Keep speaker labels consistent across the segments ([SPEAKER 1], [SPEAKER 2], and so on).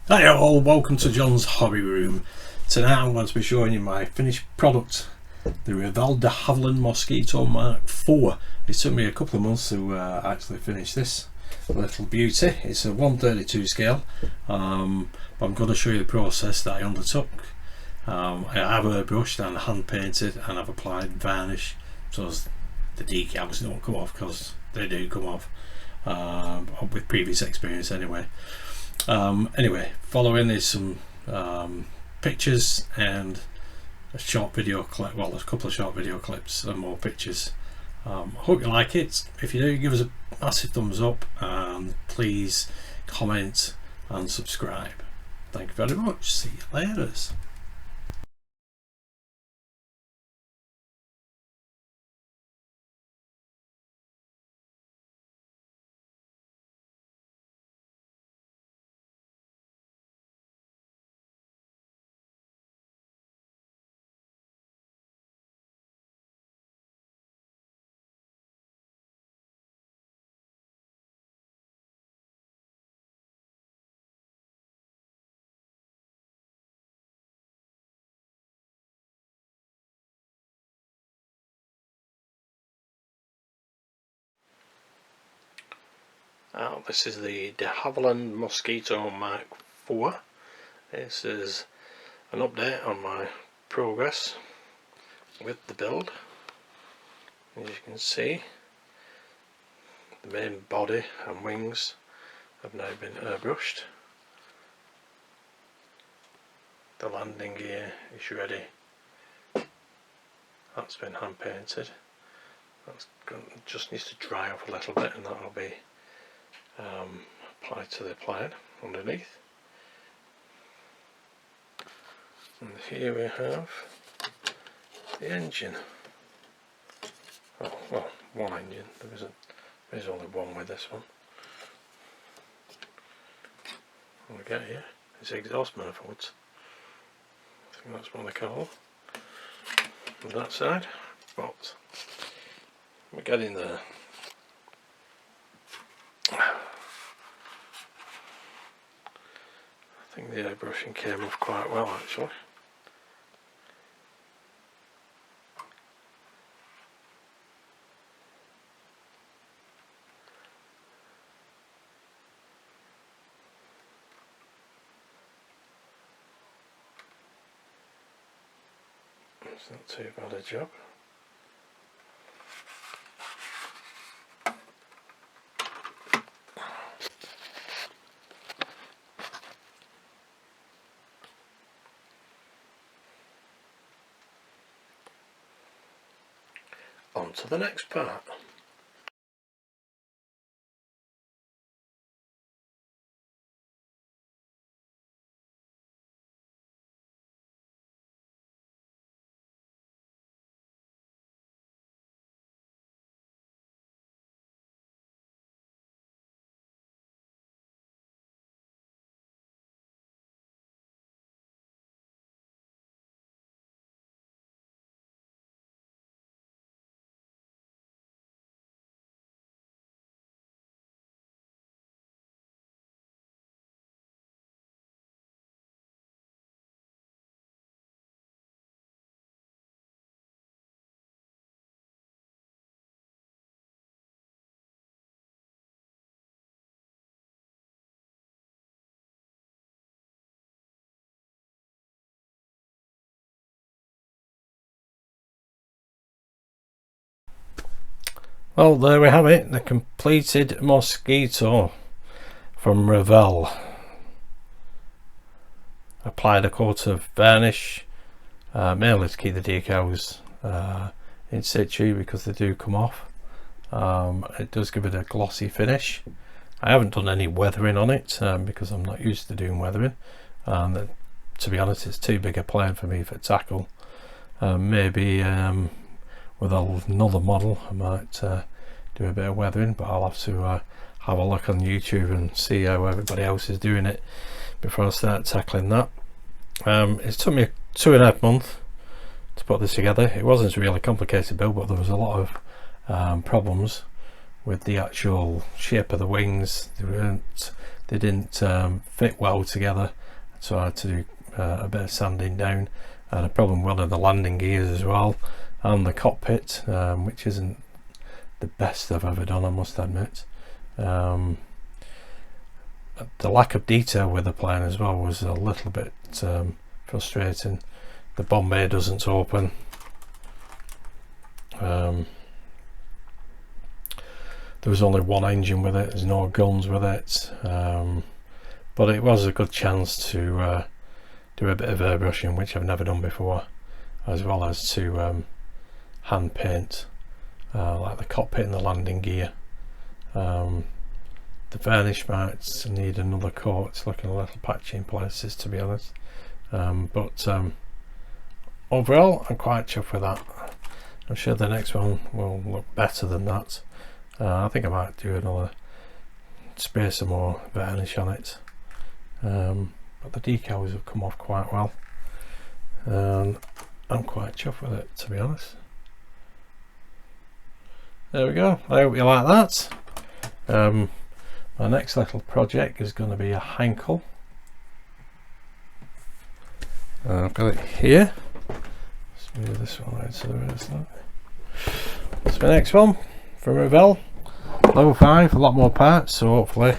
[SPEAKER 1] Hi all, welcome to John's Hobby Room. Tonight I'm going to be showing you my finished product, the Revell de Havilland Mosquito Mark IV. It took me a couple of months to actually finish this little beauty. It's a 132 scale, but I'm going to show you the process that I undertook. I have airbrushed and hand painted, and I've applied varnish so as the decals don't come off, because they do come off with previous experience anyway. Anyway, following is some pictures and a short video clip, well, there's a couple of short video clips and more pictures. I hope you like it. If you do, give us a massive thumbs up and please comment and subscribe. Thank you very much. See you later. This is the de Havilland Mosquito Mark IV. This is an update on my progress with the build. As you can see, the main body and wings have now been airbrushed. The landing gear is ready. That's been hand painted. Just needs to dry off a little bit, and that will be applied to the plane underneath. And here we have the engine. Oh, well, one engine. There's only one with this one. What we get here is exhaust manifolds. I think that's what they call on that side, but we're getting there. I think the airbrushing came off quite well actually. It's not too bad a job. On to the next part. Well, there we have it, the completed Mosquito from Revell. Applied a coat of varnish, mainly to keep the decals in situ because they do come off. It does give it a glossy finish. I haven't done any weathering on it because I'm not used to doing weathering. To be honest, it's too big a plane for me for tackle. Maybe with another model I might do a bit of weathering, but I'll have to have a look on YouTube and see how everybody else is doing it before I start tackling that. It took me 2.5 months to put this together. It wasn't a really complicated build, but there was a lot of problems with the actual shape of the wings. They weren't they didn't fit well together, so I had to do a bit of sanding down. I had a problem with one of the landing gears as well, and the cockpit, which isn't the best I've ever done, I must admit. The lack of detail with the plane as well was a little bit frustrating. The bomb bay doesn't open. There was only one engine with it, there's no guns with it, but it was a good chance to do a bit of airbrushing, which I've never done before, as well as to hand paint like the cockpit and the landing gear. The varnish might need another coat, it's looking a little patchy in places, to be honest, but overall I'm quite chuffed with that. I'm sure the next one will look better than that. I think I might do another, spray some more varnish on it, but the decals have come off quite well, and I'm quite chuffed with it, to be honest. There we go, I hope you like that. My next little project is going to be a Heinkel. I've got it here. Let's move this one out to the right side. That's my next one from Revell, level 5, a lot more parts, so hopefully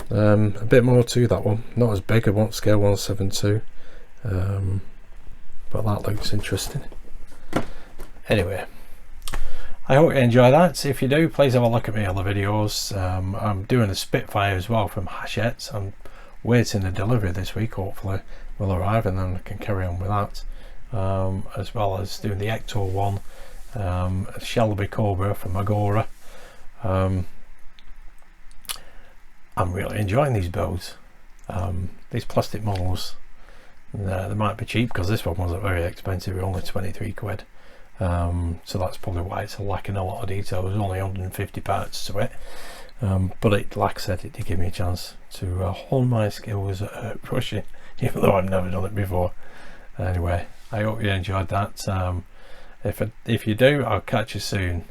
[SPEAKER 1] a bit more to that one. Not as big, I want scale 172, but that looks interesting. Anyway, I hope you enjoy that. If you do, please have a look at my other videos. I'm doing a Spitfire as well from Hachette. I'm waiting the delivery this week, hopefully will arrive, and then I can carry on with that, as well as doing the Ecto one, Shelby Cobra from Agora. I'm really enjoying these builds. These plastic models, they might be cheap because this one wasn't very expensive, only 23 quid. So that's probably why it's lacking a lot of detail. There's only 150 parts to it, but it, like I said, it did give me a chance to hone my skills at brushing, even though I've never done it before. Anyway, I hope you enjoyed that. If you do, I'll catch you soon.